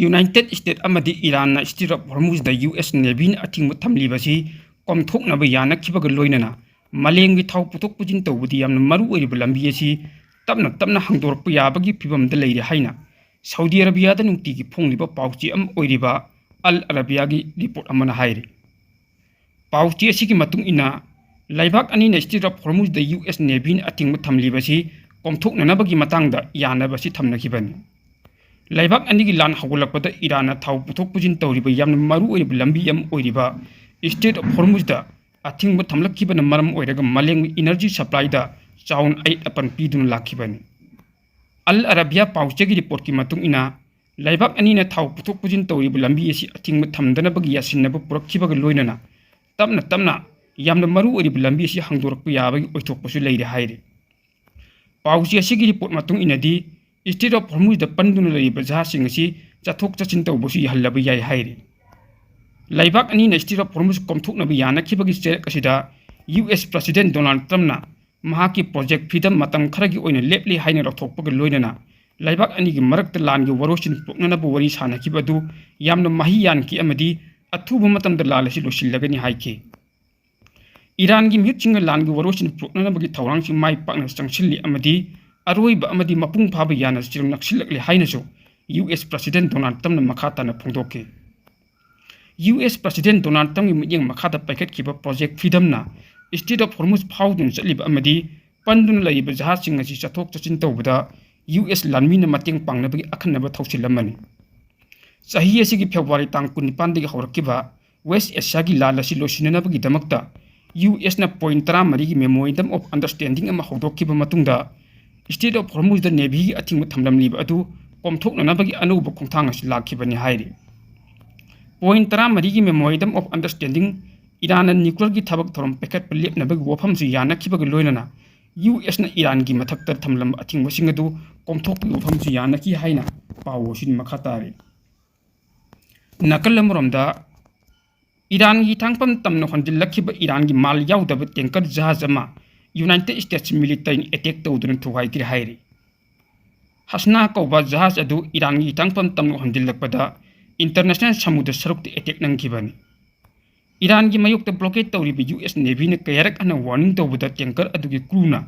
United State अमदी Iran Strait of Hormuz द US Navy अथिंग थमलीबसी कॉमथोकनब यानखिबग लोइनना मलेंगी थाव पुथोक पुजिन तौबदी यामन मरु ओइरिब लंबी असि तपना तपना हंगदोरप याबगी फिबमद लेइरे हाइना सऊदी अरबिया द नुंगतिगी फोंगलिबा पाउची अम ओइरिबा अल अरबिया की रिपोर्ट अमना हाइरे पाउची असिगी मतुंग इना लाइबाक अनि स्ट्रेट ऑफ हॉर्मुज द यूएस नेवी अथिंग थमलीबसी कॉमथोकननबगी मतंगदा यानबसी थमनखिबनी लाइबाक अनिगी लान हौगलकपद इरान थाव पुथोक पुजिन तौरिब यामन मरु ओइरिब लंबी अम ओइरिबा स्टेट ऑफ हॉर्मुज द अथिंग थमलखिबन मरम ओइरग मलेंग इनर्जी सप्लाई द चाउन 8 अपन पीदुन लाखिबनी अल अरबिया पाउचेगी रिपोर्ट की मतुंग इना लाइबाक अनिना थाव पुथोक पुजिन तौरिब लंबी असि अथिंग थमदनबगी यासिनब पुरखिबग लोइनना तपना तपना यामन मरु ओइरिब लंबी असि हंगदोरक याबगी ओइथोकपसु लेइरे हाइरे पाउची असिगी रिपोर्ट मतुंग इनादी स्टेट ऑफ हॉर्मुज द पंदुन लैब जहासिंग असि चथोक चचिन तौबसु यहल्लब याय हाइरे लाइबाक अनिना स्टेट ऑफ हॉर्मुज कॉमथोकनब यानखिबगी चेरक असिदा यूएस प्रेसिडेंट डोनाल्ड ट्रम्पना महाकी प्रोजेक्ट फ्रीडम मतम खरगी ओइना लेपली हाइना रथोकपग लोइनना लाइबाक अनिगी मरक्त लानगी वरोसिन पोकननब वरी सानखिबदु यामन मही यानकी अमदी अथुब मतमद लालसि लोसिल्लगनि हाइके ईरान की मियुचिंग लानगी वरोसिन पोकननबगी थौरांगसि माइ पाकना चंगसिल्लि अमदी अरोइब अमदी मपुंग फाब याना चिरंग नक्सिल्लकले हाइनसु यूएस प्रेसिडेंट डोनाल्ड ट्रम्पना मखाताना फोंदोके यूएस प्रेसिडेंट डोनाल्ड ट्रम्पकी मियेंग मखादा पाइखटखिबा प्रोजेक्ट फ्रीडमना स्टेट ऑफ हॉर्मुज फाउदुन चलिब अमदी पंदुन लैब जहासिंग असि चथोक चचिन तौबदा यूएस लानमीना मतेंग पांगनबगी अखन्नब थौसिल्लमनि चाही असिगी फेब्रुवारी तांग 19 दगी हौरक्किबा वेस्ट एशिया की लाल असि लोसिननबगी दमक्ता यूएस ना पॉइंट 13 की मेमोरेंडम ऑफ अंडरस्टैंडिंग अमा हौदोक्किबा मतुंगदा स्टेट ऑफ हॉर्मुज द नेवी की अथिंग थमलमलिब अदु कॉमथोकननबगी अनौब खोंथांग असि लाखिबनि हाइरे पॉइंट 13 की memorandum of understanding Iran nuclear की थबक थोरम पैकेट लेपनबगी वफमसु यानखिबगी लोइनना यूएस ना ईरान की मथक्ता थमलम अथिंगबसिंग अदु कॉमथोकपगी वफमसु यानखि हाइना पावोसिन मखातारे नकल अमरोमदा ईरान की थांगपम तमन होंजिल्लखिबा ईरान की माल याउदब टैंकर जहाज अमा यूनाइटेड स्टेट्स मिलिटरी अटैक तौदुन थुगाइकिर हाइरे हसना कौबा जहाज अदु ईरान की थांगपम तमन होंजिल्लकपदा इंटरनेशनल समुद्र सरुक अटैक नंगिबनी ईरान की मयुक्त ब्लॉकेट तौरिब यूएस नेवी ने कयरक अन वार्निंग तौबदा टैंकर अदुगी क्रूना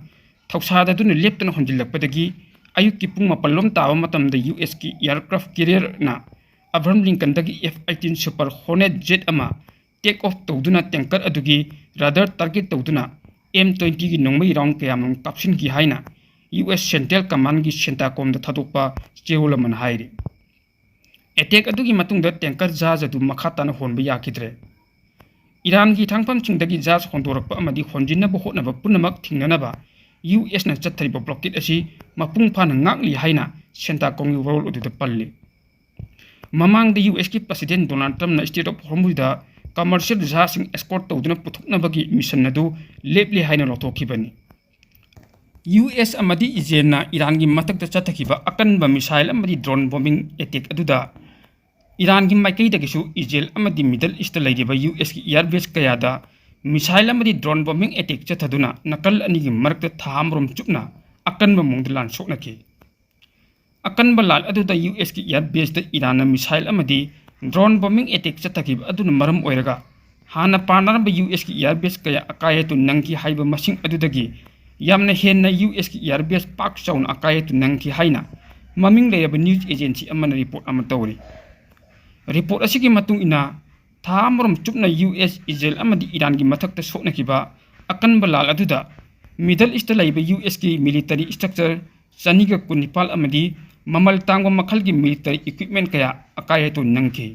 थौसाददुन लेप्तन होंजिल्लकपदगी अयुक की पुंग मपल्लोम तावा मतमदा यूएस की एयरक्राफ्ट कैरियर ना अब्राहम लिंकन दगी F-18 सुपर हॉर्नेट जेट अमा टेक ऑफ तौदुना टैंकर अदुगी राडर टारगेट तौदुना M20 की नोंगमई राउंड कयामम काप्सिन की हाइना यूएस सेंट्रल कमांड की सेंटाकॉम द थादोकपा चेरोलमन हाइरे अटैक अदुगी मतुंगदा टैंकर जहाज अदु मखाताना होनबा याखिद्रे ईरान की थांगफमसिंगदगी जहाज होंदोरकपा अमदी होंजिनबा होटनबा पुनमक थिंगननबा यूएस ना चत्थरिबा ब्लॉकेट असी मपुंग फाना ngakli हाइना सेंटाकॉम की वरोल अदुदा पल्ली ममांग यूएस की president Donald Trump state of Hormuz द कमर्शियल जहाजिंग एस्कॉर्ट तौदुना पुथुकनबगी मिशन अदु लेपली हाइना लौथोखिबनी यूएस अमदी इजेलना ईरान की मतकता चथखिबा अकनबा मिसाइल अमदी ड्रोन बॉम्बिंग अटैक अदुदा ईरान की माइकैदगिसु इजेल अमदी मिडल ईस्ट लैरिबा यूएस की एयरबेस कयादा मिसाइल अमदी ड्रोन बॉम्बिंग अटैक चथदुना नकल अनिगी मरकता थामरोम चुपना अकनबा मोंगद लान सोकनके अकनबा लाल अदुदा यूएस की एयरबेस द ईरान मिसाइल अमदी ड्रोन बॉम्बिंग अटैक चथखिबा अदुना मरम ओइरगा हाना पारनारबा यूएस की एयरबेस कया अकायतु नंगी हाइबा मसिंग अदुदगी यामना हेन्ना यूएस की एयरबेस पाक चाउन अकायतु नंगी हाइना ममिंग लेरबा न्यूज एजेंसी अमना रिपोर्ट अमा तौरी रिपोर्ट असिगी मतुंग इना थामरोम चुपना यूएस इजराइल अमदी ईरान की मथक्ता सोकनखिबा अकनबा लाल अदुदा मिडल ईस्ट लैबा यूएस की मिलिटरी स्ट्रक्चर 219 अमदी ममल तांगवा मखल की मिलिटरी इक्विपमेंट कया अकायतु नंगी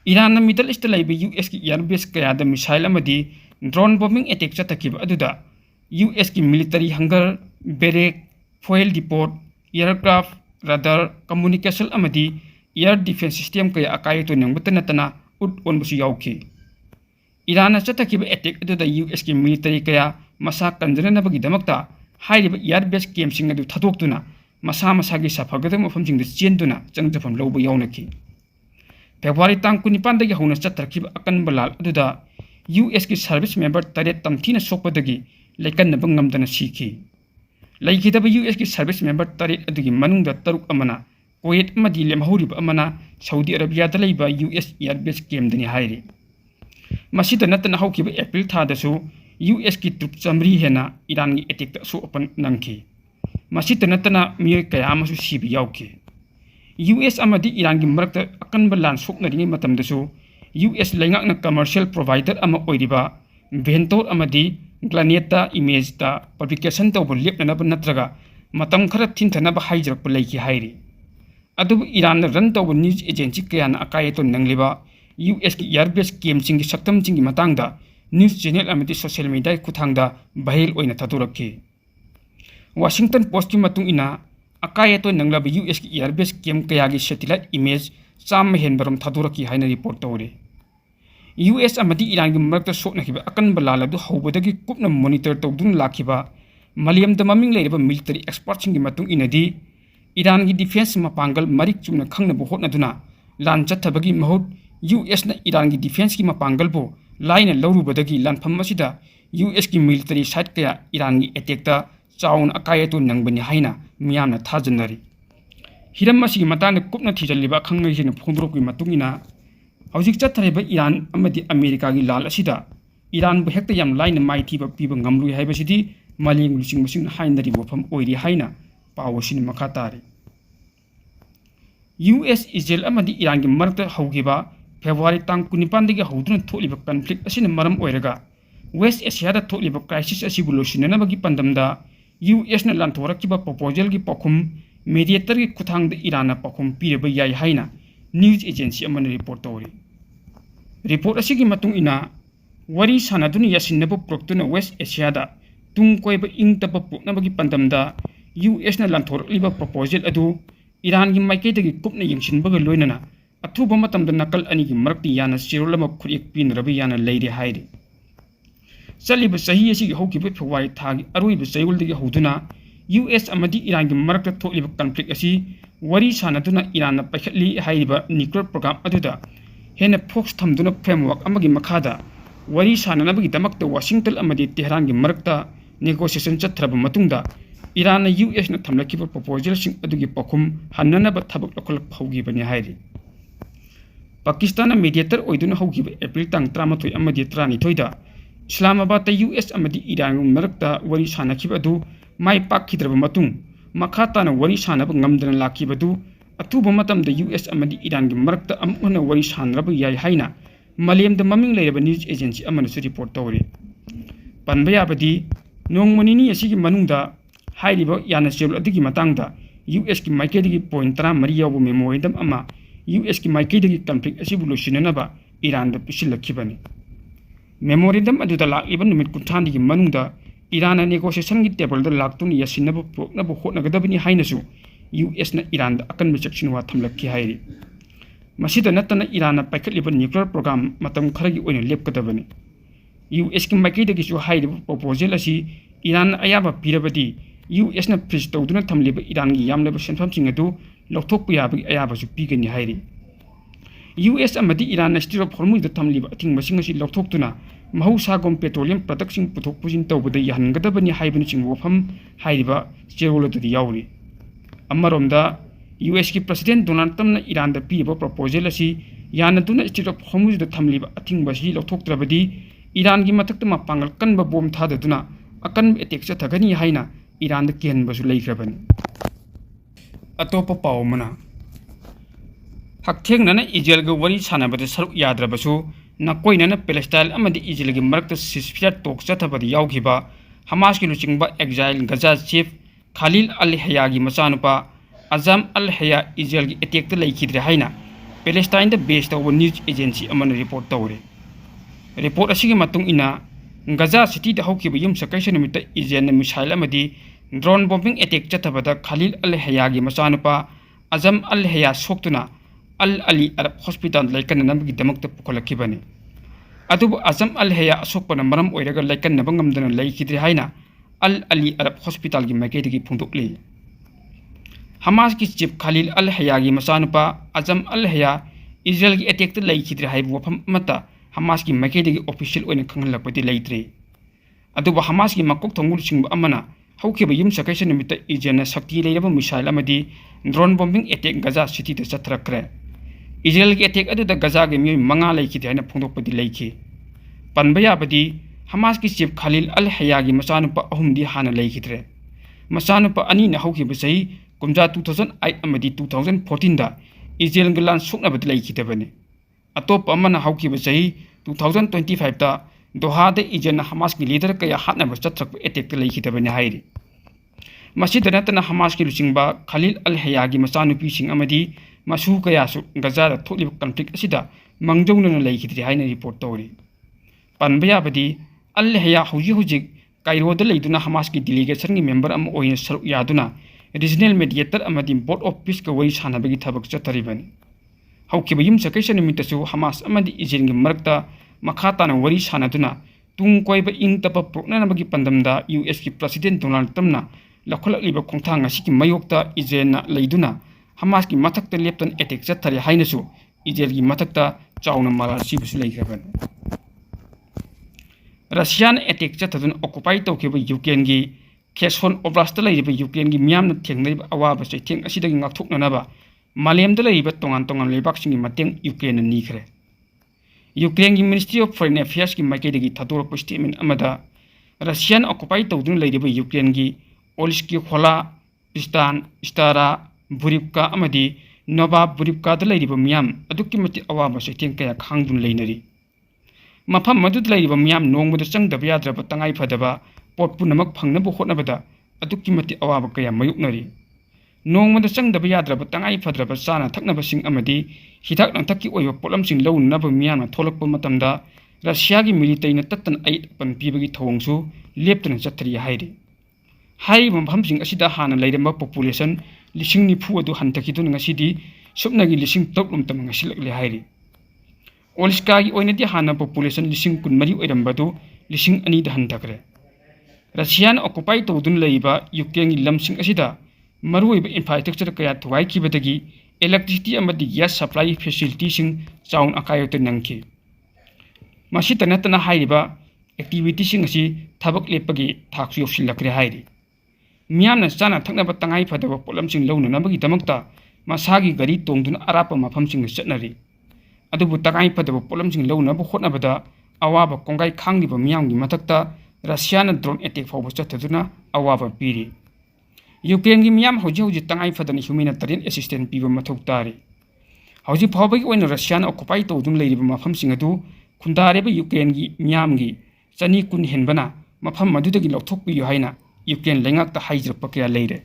ईरान मिडल ईस्ट लैबा यूएस की एयरबेस कयाद मिसाइल अमदी ड्रोन बॉम्बिंग अटैक चथखिबा अदुदा यूएस की military hangar barrack fuel depot aircraft radar communication अमदी एयर डिफेंस सिस्टम कया अकायतु नंगबत नतना उट ओनबसु याउखि ईरान चथखिबा अटैक अदुदा यूएस की मिलिटरी कया मसा कंजननबगी दमक्ता हाइरिबा एयरबेस कैम्पसिंग अदु थादोक्तुना मसा मसागी सफगद मफमसिंग चेंदुना चंगजफम लौब याउनखि फेब्रुवारी तांग 19 दगी हौना चथखिबा अकनबा लाल अदुदा यूएस की सर्विस मेंबर 3 तमथीना सोकपदगी लेकन्नबा ngamdana सिखि लैखिदबा यूएस की service member 3 अदुगी मनुंगदा 3 Amna Kuwait amadi lemhuriba amana Saudi Arabia da leiba US airbase camdani hairi. Masida natana haukiba April thadasu US ki troop chamri hena Iran gi attack ta su open nangki. Masida natana mi kaya amasu sibi yauki. US amadi Iran gi marakta akanba lan soknaringi matamdasu US laingakna commercial provider ama oiriba Ventor amadi Planeta image ta publication tawbu lepnanaba natraga matam khara thintanaba haijarakpa leiki hairi. Adubu Iran run tawbu news agency kayana akayeto nangliba US ki airbase game chingi saktam chingi matangda news channel amadi social media kuthangda bahil oina thaturakki. Washington Post ki matung ina akayeto nanglaba US ki airbase game kayagi satellite image cham henbaram thaturakki haina report tawre. US amadi Iran gi marakta soknakiba akan balala du hawbadagi kupna monitor tawdun lakiba Maliam da maming leiriba military experts ngi matung inadi Iran gi defense mapangal marik chumna khangna bo hotna duna lan chathabagi mahut US na Iran gi defense ki mapangal bo laina lawrubadagi lan phammasida US ki military site kaya Iran gi attack ta chaun akayatu nangbani haina miyamna thajanari hiram masi matana kupna thijaliba khangai hina phondrok gi matung ina Hauzik chathariba Iran amadi America gi lal asida Iran bu hekta yam line mai thiba piba ngamlu haiba sidi maling lusing musing hainari bofam oiri haina pawasin makatari US Israel amadi Iran gi marakta haugiba February tang 19 dagi hauduna tholiba conflict asina maram oiraga West Asia da tholiba crisis asibu losinana bagi pandamda US na lanthoraki-ba proposal gi pakhum mediator gi kuthang da Iran na pakhum pireba yai haina news agency amana report tawri report asigi matung ina wari sanaduna yasinaba proktuna West Asia da tung koiba ingtaba puknabagi pandamda US na lanthorliba proposal adu Iran gi maiketagi kupna yengsinbaga loinana athuba matamda nakal ani gi marakti yana sirolama khuriek pinrabi yana leire hairi chaliba sahi asigi haukiba February thagi aroiba chayuldagi hauduna US amadi Iran gi marakta tholiba conflict asi wari sanaduna Iran na paikhatli hairiba nuclear program aduda hena fox thamduna framework amagi makhada wari sananabagi damakta Washington amadi Tehran gi marakta negotiation chatraba matungda Iran na US na thamlakiba proposal sing adugi pakhum hannanaba thabak lokolak phaugi hairi Pakistan na mediator oiduna haugiba April tang 13 amadi 32 da Islamabad ta US amadi Iran marakta wari sanakiba adu mai pakhidraba matung makhata na wari sanaba ngamdana lakiba du atuba matam da US amadi Iran gi marakta amuna wari sanraba yai haina Maliam da maming leiraba news agency amana su report tawri panbaya badi nongmanini asigi manungda hairiba yana sel adigi matangda US ki maikedigi point 13 yawu memorandum ama US ki maikedigi conflict asibu losinanaba Iran da pisilakibani memorandum aduda lakiba numit kuthandi gi manungda Iran na negotiation gi table da laktun yasinaba proknaba hotnagadabani hainasu US na Iran da akan mechaksinwa thamlakki hairi masida natana Iran na paikhatliba nuclear program matam kharagi oina lepkadabani US ki maikedigi su hairiba proposal asi Iran ayaba pirabadi US na freeze tawduna thamliba Iran gi yamlaba senfamsing adu lokthokpa yabagi ayaba su pigani hairi US amadi Iran na Strait of Hormuz da thamliba athingmasing asi lokthokduna mahusagom petroleum products sing puthok pujin tawbada yahangadabani haibani sing wafam hairiba cherolodudi yawri amaromda US ki president Donald Trump na Iran da piba proposal asi yanaduna Strait of Hormuz da thamliba athingbasi lokthoktrabadi Iran gi mathakta mapangal kanba bom thadaduna akan attack cha thagani haina Iran da kenbasu leikrabani atopa pawmana haktheng nana Israel ga wari sanabada saruk yadrabasu nakoinana Palestine amadi Israel gi marakta ceasefire talk chathabadi yawgiba Hamas ki luchingba exile Gaza chief Khalil al-Hayya gi machanupa Azam al-Hayya Israel gi attack ta laikhidre haina Palestine da base ta news agency amana report tawre report asigi matung ina Gaza city da haukiba yum sakaisa numita Israel na missile amadi drone bombing attack chathabada Khalil al-Hayya gi machanupa Azam al-Hayya soktuna Al-Ali Arab Hospital laikan namgi damakta pukolakibani adubu Azam al-Hayya asokpana maram oiraga laikan nabangamdana laikidri haina Al-Ali Arab Hospital gi maikedigi phundukli Hamas ki chief Khalil al-Hayya gi machanupa Azam al-Hayya Israel gi attack ta laikidri haibu wafam mata Hamas ki maikedigi official oina khanglakpati laitre adubu Hamas ki makok thongul singba amana हौखिबा युम सकैसे नुमित इजराइलना शक्ति लेरबा missile अमदी drone bombing attack Gaza city दा चथरक्रे इजराइल की अटैक अदुदा गाजा गे मियोय मंगा लैखिदे हाइना फोंदोकपदि लैखि पनबा याबदि हमास की चीफ खलील अल हया की मचानुपा अहुमदी हाना लैखिद्रे मचानुपा अनी ना हौखिबा सही कुमजा 2008 अमदी 2014 दा इजराइल गे लान सुकनबदि लैखिदबने अतोप अमना हौखिबा सही 2025 दा दोहा दा इजराइल हमास की लीडर कया हानबा चथरक अटैक लैखिदबने हाइरि मसीद नतना हमास की लुचिंगबा खलील अल हया की मचानुपी सिंग अमदी मसू कयासु गजा दा थोलिबा कॉन्फ्लिक्ट असिदा मंगजौनना लैखिद्रे हाइना रिपोर्ट तौरी पनबा याबदि अल हया हुजिक कायरोदा लेदुना हमास की डेलीगेशन की मेंबर अम ओइन सरुक यादुना रीजनल मीडिएटर अमदी बोर्ड ऑफ पीस का वरी सानबगी थबक चतरिबनी हौकिबा युम सकैसे निमित्तसु हमास अमदी इजराइल की मरक्ता मखा ताना वरी सानदुना तुंग कोइबा इंग तपा प्रोक्ननबगी पंदमदा यूएस की प्रेसिडेंट डोनाल्ड ट्रम्पना लखलकलिबा खोंथांग असिकी मयोक्ता इजराइलना लेदुना हमास की मथक्ता लेप्तन अटैक चथरे हाइनसु इजराइल की मथक्ता चाउना मराल सिबसु लैखबन रशियन अटैक चथदुन ऑक्युपाई तौखिबा यूक्रेन की खेसोन ओब्लास्ट लैरिबा यूक्रेन की मियामना थेंगनरिबा अवाबा चैथेंग असिदगी ngakthoknanaba मालेमदा लैरिबा तोंगान तोंगान लेबाकसिंगी मतेंग यूक्रेन नीखरे यूक्रेन की मिनिस्ट्री ऑफ फॉरेन अफेयर्स की माइकेदगी थादोरप स्टेटमेंट अमदा रशियन ऑक्युपाई तौदुन लैरिबा यूक्रेन की ओलिस्की खोला पिस्तान स्टारा बुरिवका अमदी नोवा बुरिवका लैरिबा मियाम अदुक्की मति अवाबा चैथेंग कया खांगदुन लैनरी मफम मदुद लैरिबा मियाम नोंगबदा चंगदबा याद्रबा तंगाई फदबा पोट पुनमक फंगनबा होटनबदा अदुक्की मति अवाबा कया मयुकनरी नोंगमदा चंगदबा याद्रबा तंगाई फद्रबा चाना थकनबसिंग अमदी हिथाक नंथक्की ओइबा पोटलमसिंग लौननबा मियामना थोलकपा मतमदा रशिया की मिलिटरीना तत्तन अइट अपन पीबगी थौंगसु लेप्तना चथरी हाइरि हाइरिबा मफमसिंग असिदा हाना लैरंबा पॉपुलेशन 90,000 अदु हंतकिदुन ngасidi सुपनगी 3,000 ngasiलकले हाइरि ओलिस्का की ओइनदी हाना पॉपुलेशन 13,000 ओइरंबदु 2,000 दा हंतकरे रशियन ऑक्युपाई तौदुन लैबा यूक्रेन की लमसिंग असिदा मरुइबा इंफ्रास्ट्रक्चर कया थुगाइखिबदगी इलेक्ट्रिसिटी अमदी गैस सप्लाई फैसिलिटी सिंग चाउन अकायोत नंखि मसिता नतना हाइरिबा एक्टिविटी सिंग असि थबक लेपगी थाकसु योसिलकरे हाइरि मियामना चाना थकनबा तंगाई फदबा पोलमसिंग लौननबगी दमकता मसागी गरी तोंदुन अरापा मफमसिंग चटनरि अदुबु तंगाई फदबा पोलमसिंग लौनबा होटनबदा अवाबा कोंगाई खांगलिबा मियामगी मथक्ता रशियाना ड्रोन अटैक फावबा चथदुना अवाबा पीरि यूक्रेन की मियाम हौजी तंगाई फदना ह्यूमैनिटेरियन असिस्टेंट पीबा मथौ तारि हौजी फावबगी ओइना रशियाना ऑक्युपाई तौदुन लैरिबा मफमसिंग अदु खुंदारेबा यूक्रेन की मियामगी चनी कुन हेनबना मफम मदुदगी लौथोकपियु हाइना यूक्रेन लेंगाकता हाइजरप कया लैरे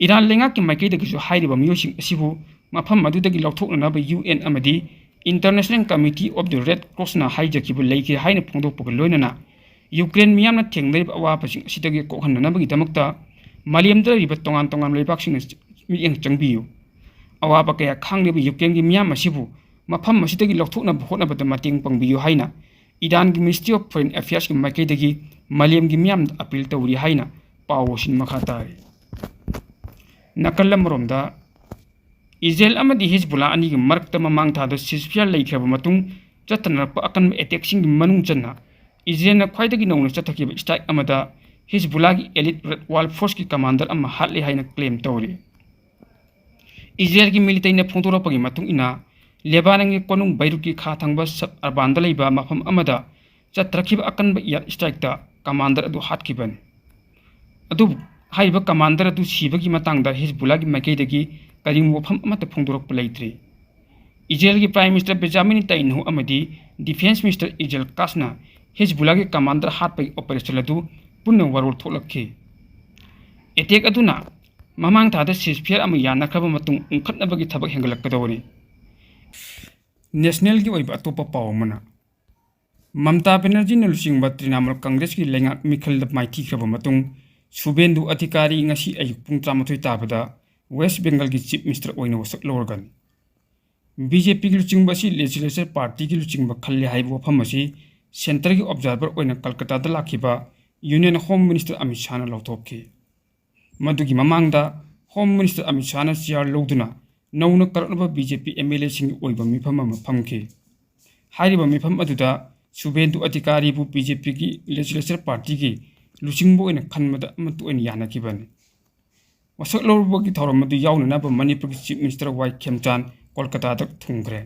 ईरान लेंगाक की माइकेदगिसु हाइरिबा मियोसिंग असिबु मफम मदुदगी लौथोकनबा यूएन अमदी international committee of the red क्रॉसना हाइजकिबु लैखे हाइना फोंदोकपग लोइनना यूक्रेन मियामना थेंगनरिबा अवापसिंग असिदगी कोहननबगी दमकता मालेमदा लैरिबा तोंगान तोंगान लेबाकसिंग मियेंग चंगबियु अवाबा कया खांगलिबा यूक्रेन की मियाम असिबु मफम असिदगी लौथोकनबा होटनबदा मतेंग पंगबियु हाइना ईरान की मिनिस्ट्री ऑफ फॉरेन अफेयर्स की माइकेदगी मालेम की मियाम अपील तौरी हाइना पावोसिन मखा तारि नकलमरोमदा इजराइल अमदी हिजबुल्ला अनी की मरक्ता ममांग थादा सीजफायर लैखरबा मतुंग चतनरप अकन अटैकसिंग की मनुंग चन्ना इजराइलना ख्वाइदगी नौना चथखिबा स्ट्राइक अमदा हिजबुल्ला की एलिट रेड वाल फोर्स की कमांडर अमा हाटले हाइना क्लेम तौरी इजराइल की मिलिटरीना फोंदोरपगी मतुंग इना लेबानंग की कोनुंग बैरुक की खा थंगबा सब अरबानदा लैबा मफम अमदा चत्रखिबा अकनबा एयर स्ट्राइकता कमांडर अदु हाटखिबन अदु हाइबा कमांडर अदु सिबगी मतंगदा हिजबुल्ला की माइकेदगी करिंग वफम अमत फोंदोरप लैत्रि इजराइल की प्राइम मिनिस्टर बेंजामिन नेतन्याहू अमदी डिफेंस मिनिस्टर इजराइल कासना हिजबुल्ला की कमांडर हाटपगी ऑपरेशन अदु पुनः वरोल थोलखि अटैक अदुना ममांग थादा सीजफायर अमा यानखरबा मतुंग उंखटनबगी थबक हेंगलक्कदौरि नेशनल की ओइबा अतोपा पावमना ममता बनर्जी लुचिंबा तृणमूल कांग्रेस की लेंगाक मिखल माइथीखरबा मतुंग सुबेंदु अधिकारी ngasi ayuk pung 13 tabada West Bengal की चीफ मिनिस्टर ओइना वसक लौरगन बीजेपी की लुचिंबा सी लेजिस्लेचर पार्टी की लुचिंबा खल्ले हाइबो वफम असी सेंटर की ऑब्जर्वर ओइना कलकत्ता दा लाखिबा union home minister Amit Shah ना लौथोकि मदुगी ममांगदा होम मिनिस्टर अमित शाह ना चेयर लौदुना नौना करनबा बीजेपी एमएलए सिंग ओइबा मिफम अमा फमखि हाइरिबा मिफम अदुदा सुबेंदु अधिकारी बु बीजेपी की लेजिस्लेचर पार्टी की ꯂꯨꯆꯤꯡꯕ ꯑꯣꯏꯅ ꯈꯟꯕꯗ ꯑꯃꯠꯇ ꯑꯣꯏꯅ ꯌꯥꯅꯈꯤꯕꯅꯤ꯫ ꯋꯥꯁꯛ ꯂꯧꯔꯨꯕꯒꯤ ꯊꯧꯔꯝ ꯑꯗꯨ ꯌꯥꯎꯅꯅꯕ ꯃꯅꯤꯄꯨꯔꯒꯤ ꯆꯤꯞ ꯃꯤꯅꯤꯁꯇꯔ ꯋꯥꯏ ꯈꯦꯝꯆꯥꯟ ꯀꯣꯜꯀꯇꯥꯗ ꯊꯨꯡꯈ꯭ꯔꯦ꯫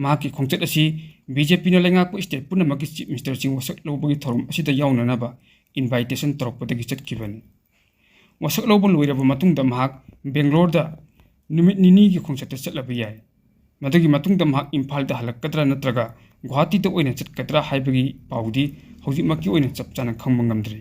ꯃꯍꯥꯛꯀꯤ ꯈꯣꯡꯆꯠ ꯑꯁꯤ ꯕꯤꯖꯦꯄꯤꯅ ꯂꯩꯉꯥꯛꯄ ꯏꯁꯇꯦꯠ ꯄꯨꯝꯅꯃꯛꯀꯤ ꯆꯤꯞ ꯃꯤꯅꯤꯁꯇꯔꯁꯤꯡ ꯋꯥꯁꯛ ꯂꯧꯕꯒꯤ ꯊꯧꯔꯝ ꯑꯁꯤꯗ ꯌꯥꯎꯅꯅꯕ ꯏꯟꯚꯥꯏꯇꯦꯁꯟ ꯇꯧꯔꯛꯄꯗꯒꯤ ꯆꯠꯈꯤꯕꯅꯤ꯫ ꯋꯥꯁꯛ ꯂꯧꯕ ꯂꯣꯏꯔꯕ ꯃꯇꯨꯡꯗ ꯃꯍꯥꯛ ꯕꯦꯡꯒ꯭ꯂꯣꯔꯗ ꯅꯨꯃꯤꯠ ꯅꯤꯅꯤꯒꯤ ꯈꯣꯡꯆꯠꯇ ꯆꯠꯂꯕ ꯌꯥꯏ꯫ ꯃꯗꯨꯒꯤ ꯃꯇꯨꯡꯗ ꯃꯍꯥꯛ ꯏꯝꯐꯥꯜꯗ ꯍꯜꯂꯛꯀꯗ꯭ꯔꯥ ꯅꯠꯇ꯭ꯔꯒ ꯒꯨꯋꯥꯍꯥꯇꯤꯗ ꯑꯣꯏꯅ ꯆꯠꯀꯗ꯭ꯔꯥ ꯍꯥꯏꯕꯒꯤ ꯄꯥꯎꯗꯤ ꯍꯧꯖꯤꯛꯃꯛꯀꯤ ꯑꯣꯏꯅ ꯆꯞ ꯆꯥꯅ ꯈꯪꯕ ꯉꯝꯗ꯭ꯔꯤ꯫